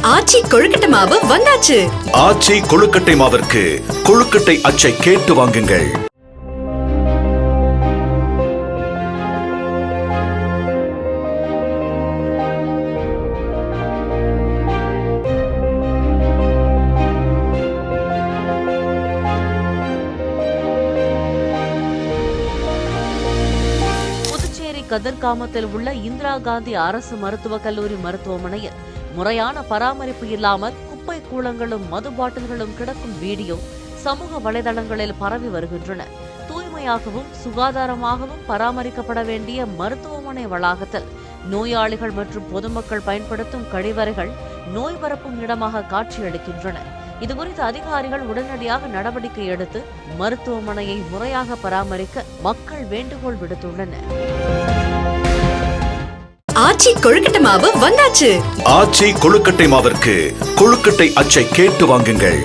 ஆச்சி கொழுக்கட்டை மாவு வந்தாச்சு. ஆச்சி கொழுக்கட்டை மாவிற்கு கொழுக்கட்டை அச்சை கேட்டு வாங்குங்கள். கதிர்காமத்தில் உள்ள இந்திரா காந்தி அரசு மருத்துவக் கல்லூரி மருத்துவமனையில் முறையான பராமரிப்பு இல்லாமல் குப்பை கூளங்களும் மது பாட்டில்களும் கிடக்கும் வீடியோ சமூக வலைதளங்களில் பரவி வருகின்றன. தூய்மையாகவும் சுகாதாரமாகவும் பராமரிக்கப்பட வேண்டிய மருத்துவமனை வளாகத்தில் நோயாளிகள் மற்றும் பொதுமக்கள் பயன்படுத்தும் கழிவறைகள் நோய் பரப்பும் இடமாக காட்சியளிக்கின்றன. இதுகுறித்து அதிகாரிகள் உடனடியாக நடவடிக்கை எடுத்து மருத்துவமனையை முறையாக பராமரிக்க மக்கள் வேண்டுகோள் விடுத்துள்ளனர். ஆச்சி கொழுக்கட்டை மாவு வந்தாச்சு. ஆச்சி கொழுக்கட்டை மாவிற்கு கொழுக்கட்டை அச்சை கேட்டு வாங்குங்கள்.